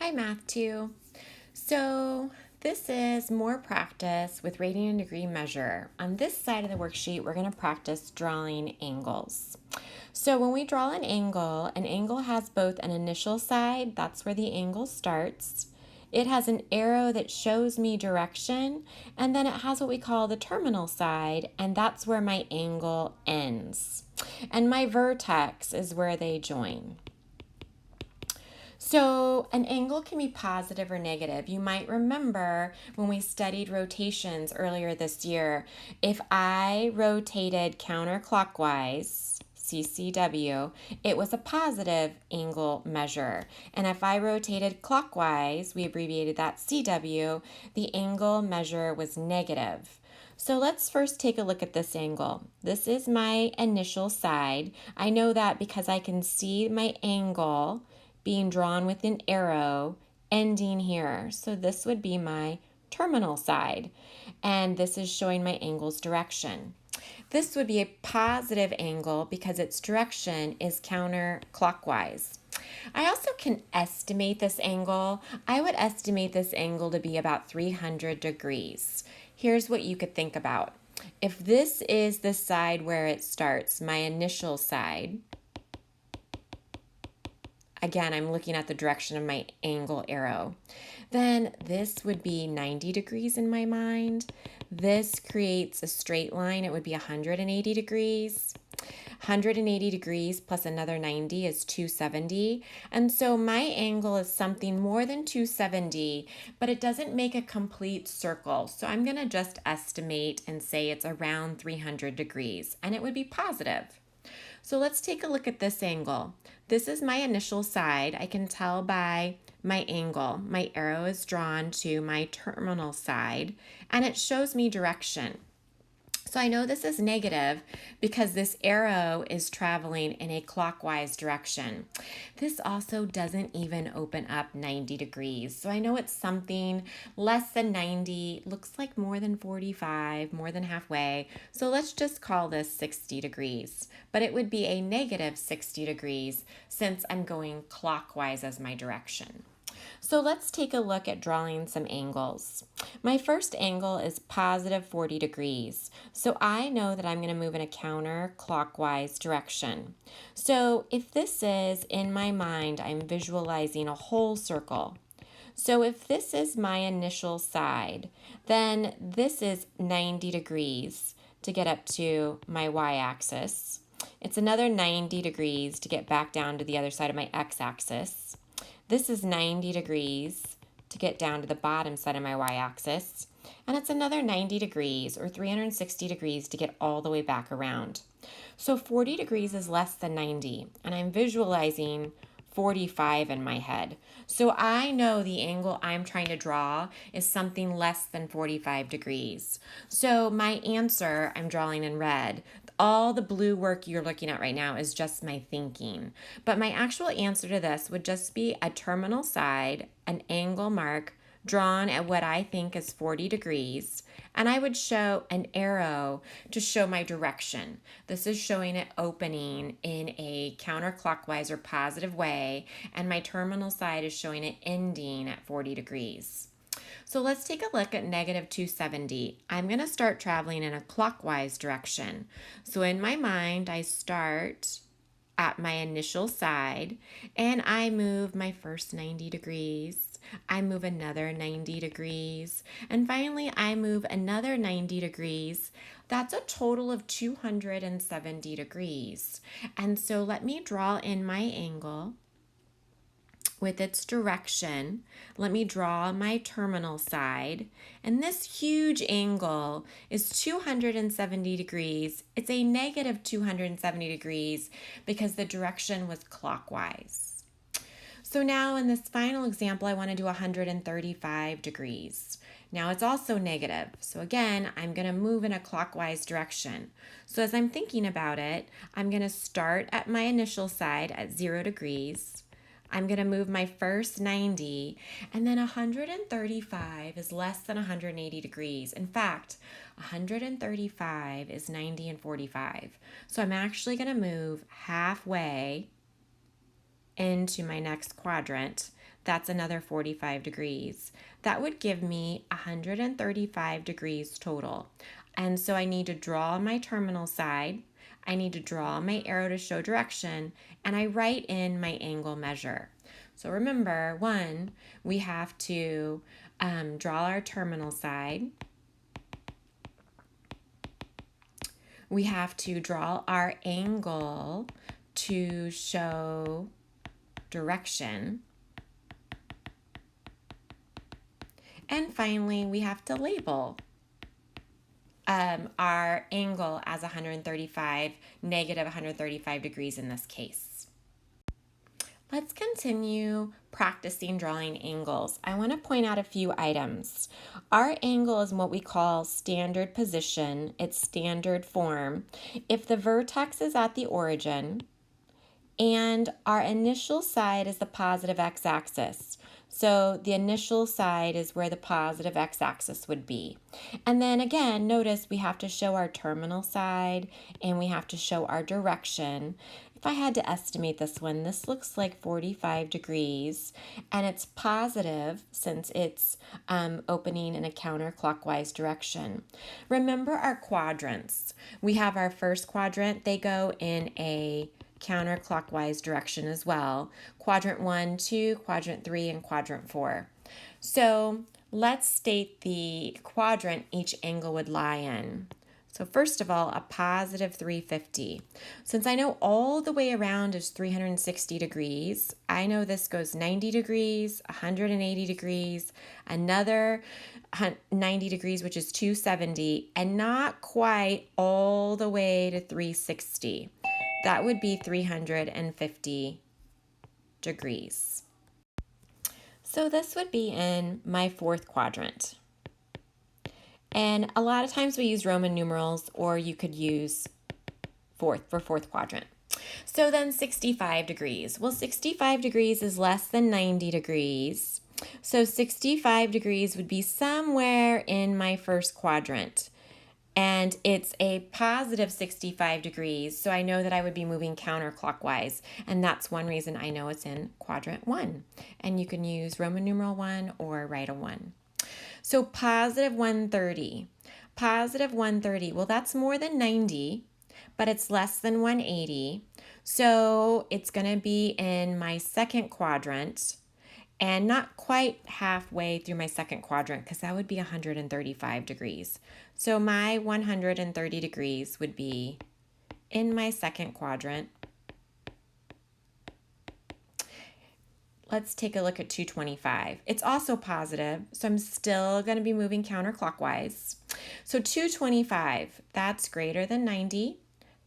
Hi, Math 2. So this is more practice with radian and degree measure. On this side of the worksheet, we're going to practice drawing angles. So when we draw an angle has both an initial side, that's where the angle starts. It has an arrow that shows me direction, and then it has what we call the terminal side, and that's where my angle ends. And my vertex is where they join. So an angle can be positive or negative. You might remember when we studied rotations earlier this year, if I rotated counterclockwise, CCW, it was a positive angle measure. And if I rotated clockwise, we abbreviated that CW, the angle measure was negative. So let's first take a look at this angle. This is my initial side. I know that because I can see my angle being drawn with an arrow ending here. So this would be my terminal side. And this is showing my angle's direction. This would be a positive angle because its direction is counterclockwise. I also can estimate this angle. I would estimate this angle to be about 300 degrees. Here's what you could think about. If this is the side where it starts, my initial side, again, I'm looking at the direction of my angle arrow, then this would be 90 degrees in my mind. This creates a straight line. It would be 180 degrees. 180 degrees plus another 90 is 270. And so my angle is something more than 270, but it doesn't make a complete circle. So I'm going to just estimate and say it's around 300 degrees, and it would be positive. So let's take a look at this angle. This is my initial side. I can tell by my angle. My arrow is drawn to my terminal side, and it shows me direction. So I know this is negative because this arrow is traveling in a clockwise direction. This also doesn't even open up 90 degrees. So I know it's something less than 90, looks like more than 45, more than halfway. So let's just call this 60 degrees. But it would be a negative 60 degrees since I'm going clockwise as my direction. So let's take a look at drawing some angles. My first angle is positive 40 degrees. So I know that I'm going to move in a counterclockwise direction. So if this is, in my mind, I'm visualizing a whole circle. So if this is my initial side, then this is 90 degrees to get up to my y-axis. It's another 90 degrees to get back down to the other side of my x-axis. This is 90 degrees to get down to the bottom side of my y-axis, and it's another 90 degrees or 360 degrees to get all the way back around. So 40 degrees is less than 90, and I'm visualizing 45 in my head. So I know the angle I'm trying to draw is something less than 45 degrees. So my answer I'm drawing in red. All the blue work you're looking at right now is just my thinking. But my actual answer to this would just be a terminal side, an angle mark drawn at what I think is 40 degrees, and I would show an arrow to show my direction. This is showing it opening in a counterclockwise or positive way, and my terminal side is showing it ending at 40 degrees. So let's take a look at negative 270. I'm going to start traveling in a clockwise direction. So in my mind, I start at my initial side, and I move my first 90 degrees. I move another 90 degrees, and finally I move another 90 degrees. That's a total of 270 degrees. And so let me draw in my angle with its direction. Let me draw my terminal side, and this huge angle is 270 degrees. It's a negative 270 degrees because the direction was clockwise. So now in this final example, I want to do 135 degrees. Now it's also negative. So again, I'm going to move in a clockwise direction. So as I'm thinking about it, I'm going to start at my initial side at 0 degrees. I'm going to move my first 90, and then 135 is less than 180 degrees. In fact, 135 is 90 and 45. So I'm actually going to move halfway into my next quadrant, that's another 45 degrees. That would give me 135 degrees total. And so I need to draw my terminal side, I need to draw my arrow to show direction, and I write in my angle measure. So remember, one, we have to draw our terminal side. We have to draw our angle to show direction. And finally, we have to label our angle as 135, negative 135 degrees in this case. Let's continue practicing drawing angles. I want to point out a few items. Our angle is what we call standard position. It's standard form. If the vertex is at the origin and our initial side is the positive x-axis, so the initial side is where the positive x-axis would be. And then again, notice we have to show our terminal side and we have to show our direction. If I had to estimate this one, this looks like 45 degrees, and it's positive since it's opening in a counterclockwise direction. Remember our quadrants. We have our first quadrant, they go in a counterclockwise direction as well. Quadrant 1, 2, quadrant 3, and quadrant 4. So let's state the quadrant each angle would lie in. So first of all, a positive 350. Since I know all the way around is 360 degrees, I know this goes 90 degrees, 180 degrees, another 90 degrees, which is 270, and not quite all the way to 360. That would be 350 degrees. So this would be in my fourth quadrant. And a lot of times we use Roman numerals, or you could use fourth quadrant. So then 65 degrees. Well, 65 degrees is less than 90 degrees. So 65 degrees would be somewhere in my first quadrant. And it's a positive 65 degrees, so I know that I would be moving counterclockwise, and that's one reason I know it's in quadrant 1. And you can use Roman numeral 1 or write a 1. So positive 130. Positive 130, well, that's more than 90, but it's less than 180. So it's going to be in my second quadrant, and not quite halfway through my second quadrant, because that would be 135 degrees. So my 130 degrees would be in my second quadrant. Let's take a look at 225. It's also positive, so I'm still going to be moving counterclockwise. So 225, that's greater than 90,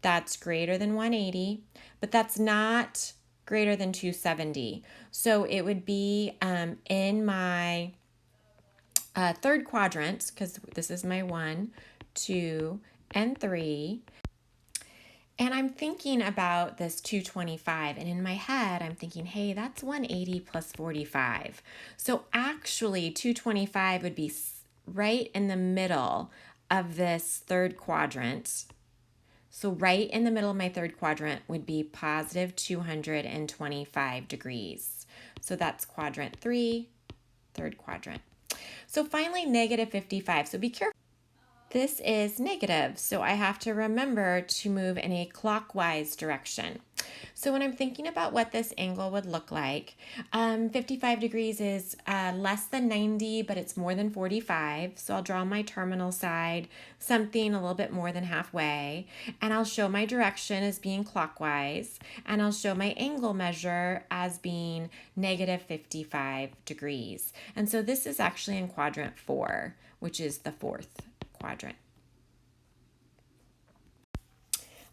that's greater than 180, but that's not greater than 270. So it would be in my third quadrant, because this is my 1, 2, and 3. And I'm thinking about this 225, and in my head, I'm thinking, hey, that's 180 plus 45. So actually, 225 would be right in the middle of this third quadrant. So right in the middle of my third quadrant would be positive 225 degrees. So that's quadrant 3, third quadrant. So finally, negative 55. So be careful. This is negative, so I have to remember to move in a clockwise direction. So when I'm thinking about what this angle would look like, 55 degrees is less than 90, but it's more than 45. So I'll draw my terminal side, something a little bit more than halfway, and I'll show my direction as being clockwise, and I'll show my angle measure as being negative 55 degrees. And so this is actually in quadrant 4, which is the fourth quadrant.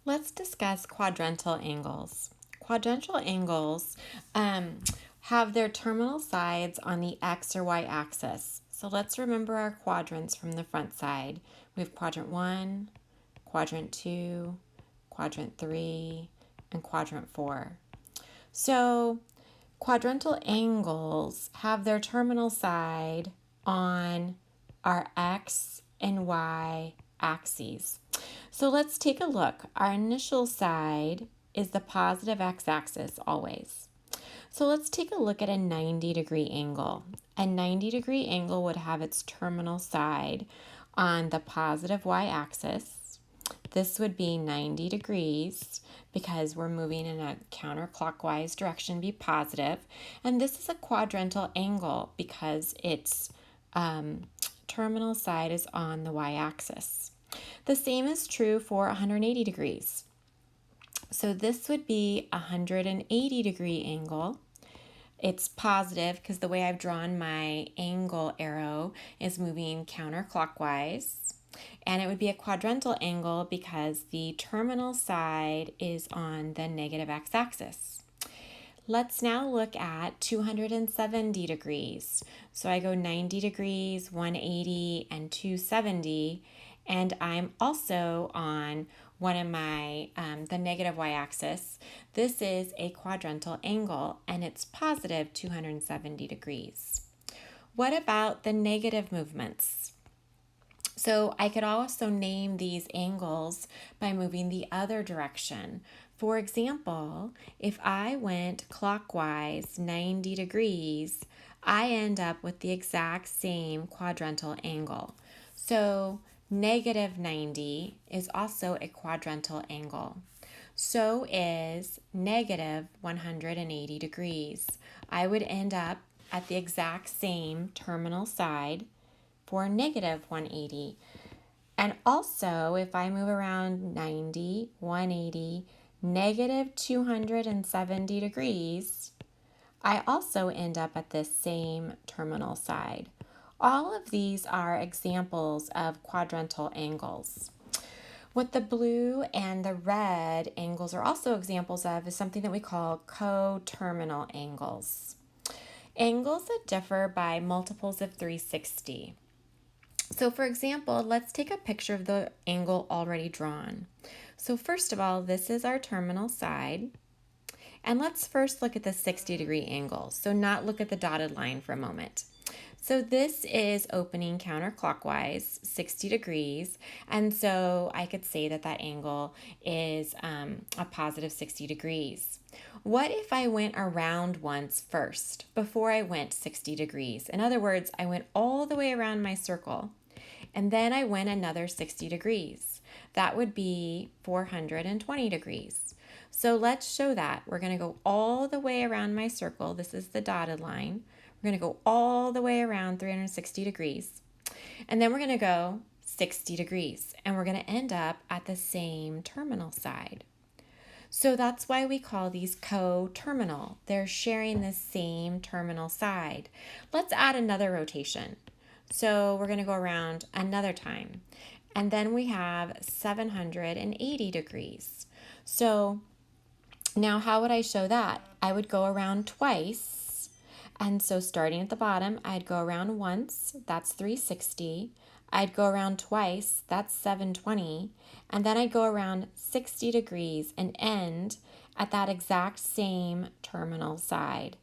Let's discuss quadrantal angles. Quadrantal angles have their terminal sides on the x or y axis. So let's remember our quadrants from the front side. We have quadrant 1, quadrant 2, quadrant 3, and quadrant 4. So quadrantal angles have their terminal side on our x and y axes. So let's take a look. Our initial side is the positive x-axis always. So let's take a look at a 90-degree angle. A 90-degree angle would have its terminal side on the positive y-axis. This would be 90 degrees because we're moving in a counterclockwise direction, be positive. And this is a quadrantal angle because its terminal side is on the y-axis. The same is true for 180 degrees. So this would be a 180-degree angle. It's positive because the way I've drawn my angle arrow is moving counterclockwise. And it would be a quadrantal angle because the terminal side is on the negative x-axis. Let's now look at 270 degrees. So I go 90 degrees, 180, and 270, and I'm also on one of my, the negative y-axis. This is a quadrantal angle, and it's positive 270 degrees. What about the negative movements? So I could also name these angles by moving the other direction. For example, if I went clockwise 90 degrees, I end up with the exact same quadrantal angle. So negative 90 is also a quadrantal angle. So is negative 180 degrees. I would end up at the exact same terminal side for negative 180. And also, if I move around 90, 180, negative 270 degrees, I also end up at this same terminal side. All of these are examples of quadrantal angles. What the blue and the red angles are also examples of is something that we call coterminal angles. Angles that differ by multiples of 360. So for example, let's take a picture of the angle already drawn. So first of all, this is our terminal side. And let's first look at the 60-degree angle. So not look at the dotted line for a moment. So this is opening counterclockwise 60 degrees. And so I could say that that angle is a positive 60 degrees. What if I went around once first before I went 60 degrees? In other words, I went all the way around my circle and then I went another 60 degrees. That would be 420 degrees. So let's show that. We're going to go all the way around my circle. This is the dotted line. We're going to go all the way around 360 degrees. And then we're going to go 60 degrees. And we're going to end up at the same terminal side. So that's why we call these coterminal. They're sharing the same terminal side. Let's add another rotation. So we're going to go around another time. And then we have 780 degrees. So now how would I show that? I would go around twice. And so starting at the bottom, I'd go around once. That's 360. I'd go around twice. That's 720. And then I'd go around 60 degrees and end at that exact same terminal side.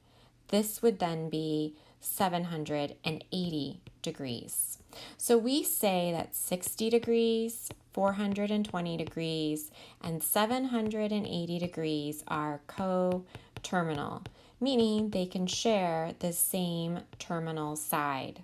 This would then be 780 degrees. So we say that 60 degrees, 420 degrees, and 780 degrees are coterminal, meaning they can share the same terminal side.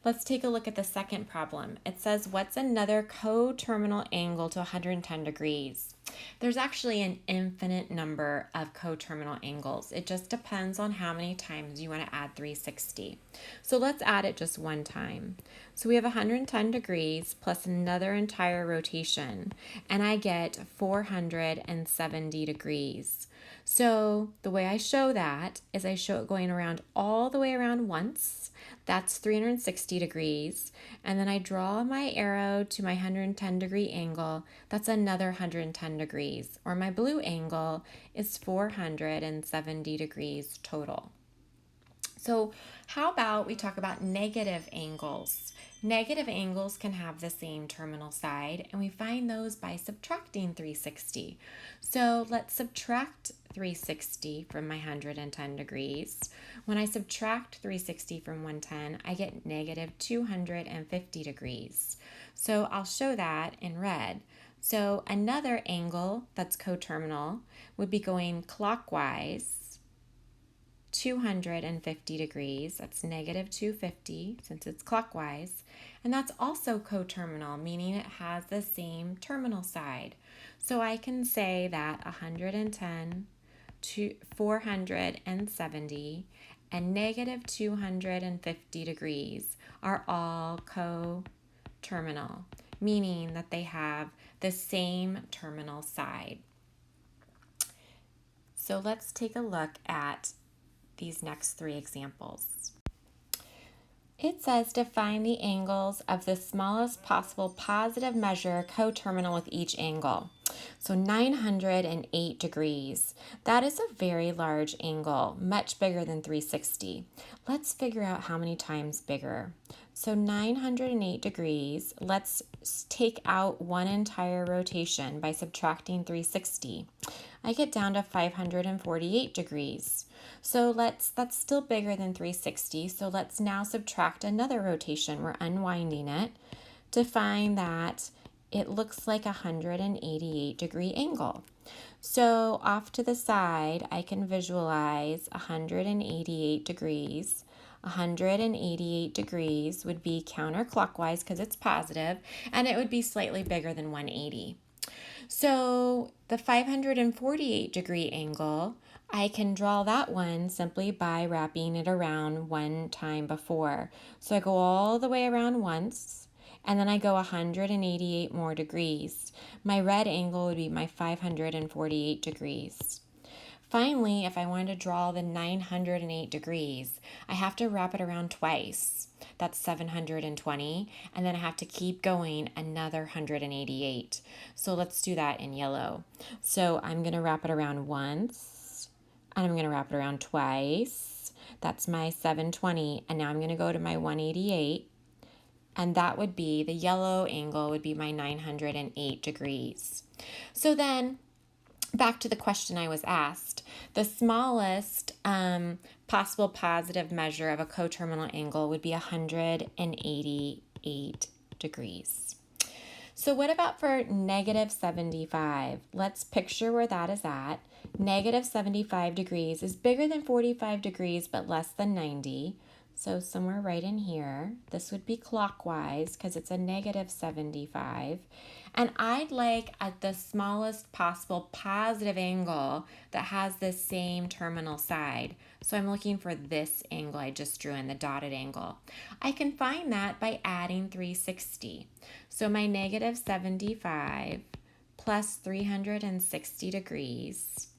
Let's take a look at the second problem. It says, what's another coterminal angle to 110 degrees? There's actually an infinite number of coterminal angles. It just depends on how many times you want to add 360. So let's add it just one time. So we have 110 degrees plus another entire rotation, and I get 470 degrees. So the way I show that is I show it going around all the way around once. That's 360 degrees. And then I draw my arrow to my 110 degree angle. That's another 110 degrees. Or my blue angle is 470 degrees total. So how about we talk about negative angles? Negative angles can have the same terminal side, and we find those by subtracting 360. So let's subtract 360 from my 110 degrees. When I subtract 360 from 110, I get negative 250 degrees. So I'll show that in red. So another angle that's coterminal would be going clockwise 250 degrees. That's negative 250 since it's clockwise. And that's also coterminal, meaning it has the same terminal side. So I can say that 110, 470, and negative 250 degrees are all coterminal, meaning that they have the same terminal side. So let's take a look at these next three examples. It says to find the angles of the smallest possible positive measure coterminal with each angle. So 908 degrees. That is a very large angle, much bigger than 360. Let's figure out how many times bigger. So 908 degrees, let's take out one entire rotation by subtracting 360. I get down to 548 degrees. So that's still bigger than 360. So let's now subtract another rotation. We're unwinding it to find that it looks like a 188 degree angle. So off to the side, I can visualize 188 degrees. 188 degrees would be counterclockwise because it's positive, and it would be slightly bigger than 180. So the 548 degree angle, I can draw that one simply by wrapping it around one time before. So I go all the way around once, and then I go 188 more degrees. My red angle would be my 548 degrees. Finally, if I wanted to draw the 908 degrees, I have to wrap it around twice. That's 720, and then I have to keep going another 188. So let's do that in yellow. So I'm going to wrap it around once, and I'm going to wrap it around twice. That's my 720, and now I'm going to go to my 188, and that would be, the yellow angle would be my 908 degrees. So then, back to the question I was asked, the smallest possible positive measure of a coterminal angle would be 188 degrees. So what about for negative 75? Let's picture where that is at. Negative 75 degrees is bigger than 45 degrees but less than 90. So somewhere right in here, this would be clockwise because it's a negative 75. And I'd like at the smallest possible positive angle that has the same terminal side. So I'm looking for this angle I just drew in, the dotted angle. I can find that by adding 360. So my negative 75 plus 360 degrees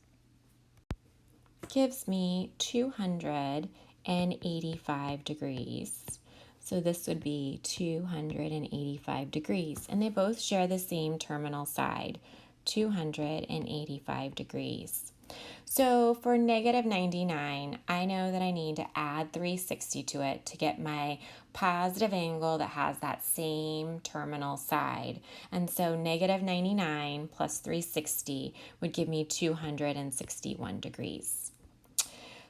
gives me 285 degrees. So this would be 285 degrees, and they both share the same terminal side, 285 degrees. So for negative 99, I know that I need to add 360 to it to get my positive angle that has that same terminal side. And so negative 99 plus 360 would give me 261 degrees.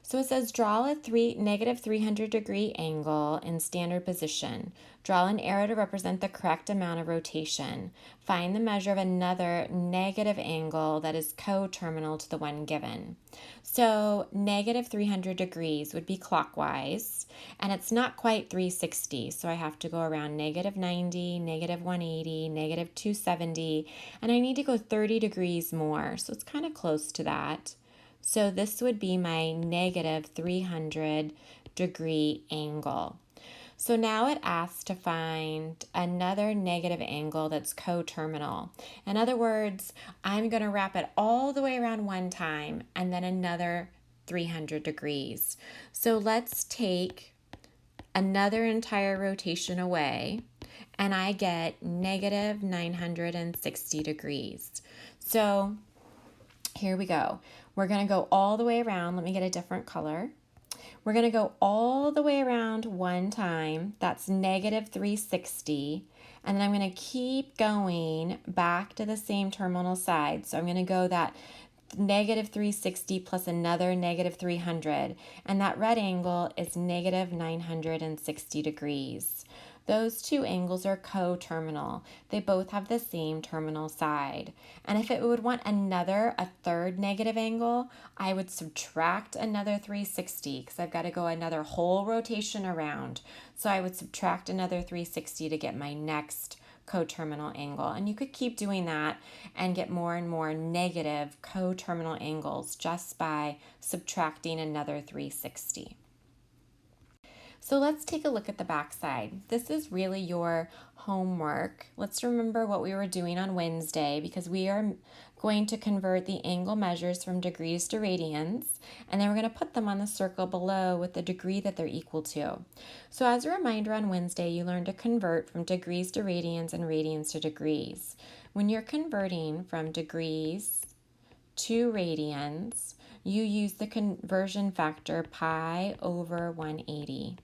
So it says draw a negative 300 degree angle in standard position. Draw an arrow to represent the correct amount of rotation. Find the measure of another negative angle that is coterminal to the one given. So negative 300 degrees would be clockwise, and it's not quite 360. So I have to go around negative 90, negative 180, negative 270, and I need to go 30 degrees more. So it's kind of close to that. So this would be my negative 300 degree angle. So now it asks to find another negative angle that's coterminal. In other words, I'm going to wrap it all the way around one time and then another 300 degrees. So let's take another entire rotation away, and I get negative 960 degrees. So here we go. We're going to go all the way around. Let me get a different color. We're going to go all the way around one time. That's negative 360. And then I'm going to keep going back to the same terminal side. So I'm going to go that negative 360 plus another negative 300. And that red angle is negative 960 degrees. Those two angles are coterminal. They both have the same terminal side. And if it would want a third negative angle, I would subtract another 360 because I've got to go another whole rotation around. So I would subtract another 360 to get my next coterminal angle. And you could keep doing that and get more and more negative coterminal angles just by subtracting another 360. So let's take a look at the back side. This is really your homework. Let's remember what we were doing on Wednesday because we are going to convert the angle measures from degrees to radians, and then we're going to put them on the circle below with the degree that they're equal to. So as a reminder, on Wednesday you learned to convert from degrees to radians and radians to degrees. When you're converting from degrees to radians, you use the conversion factor pi over 180.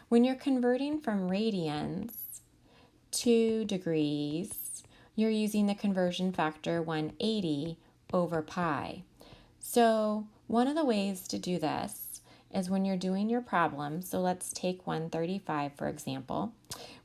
When you're converting from radians to degrees, you're using the conversion factor 180 over pi. So one of the ways to do this is when you're doing your problem, so let's take 135 for example.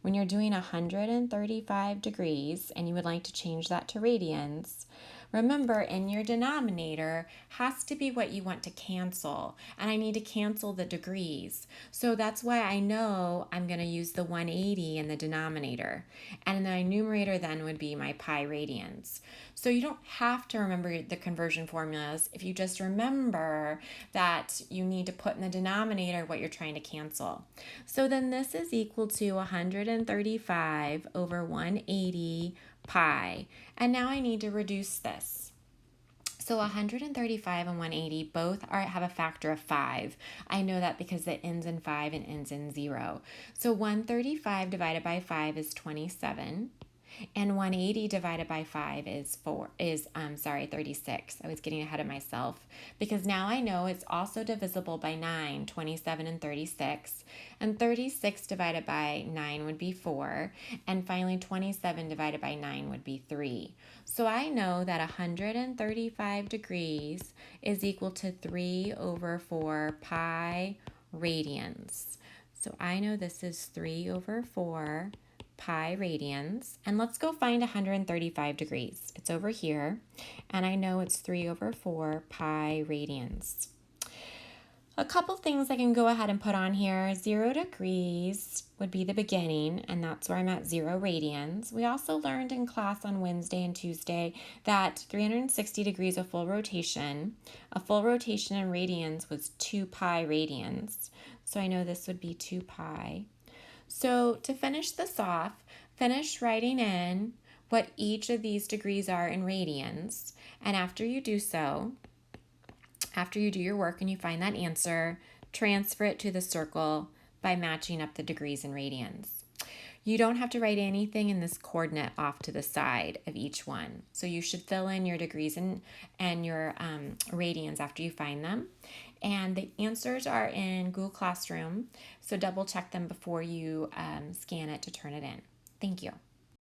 When you're doing 135 degrees and you would like to change that to radians, remember, in your denominator has to be what you want to cancel, and I need to cancel the degrees. So that's why I know I'm going to use the 180 in the denominator, and the numerator then would be my pi radians. So you don't have to remember the conversion formulas if you just remember that you need to put in the denominator what you're trying to cancel. So then this is equal to 135 over 180 pi. And now I need to reduce this. So 135 and 180 both have a factor of 5. I know that because it ends in 5 and ends in 0. So 135 divided by 5 is 27. And 180 divided by 5 is 36. I was getting ahead of myself because now I know it's also divisible by 9, 27 and 36. And 36 divided by 9 would be 4. And finally 27 divided by 9 would be 3. So I know that 135 degrees is equal to 3 over 4 pi radians. So I know this is 3 over 4 pi radians, and let's go find 135 degrees. It's over here, and I know it's 3 over 4 pi radians. A couple things I can go ahead and put on here. 0 degrees would be the beginning, and that's where I'm at 0 radians. We also learned in class on Wednesday and Tuesday that 360 degrees of full rotation. A full rotation in radians was 2 pi radians. So I know this would be 2 pi. So to finish this off, finish writing in what each of these degrees are in radians. And after you do so, after you do your work and you find that answer, transfer it to the circle by matching up the degrees in radians. You don't have to write anything in this coordinate off to the side of each one. So you should fill in your degrees and your radians after you find them. And the answers are in Google Classroom, so double check them before you scan it to turn it in. Thank you.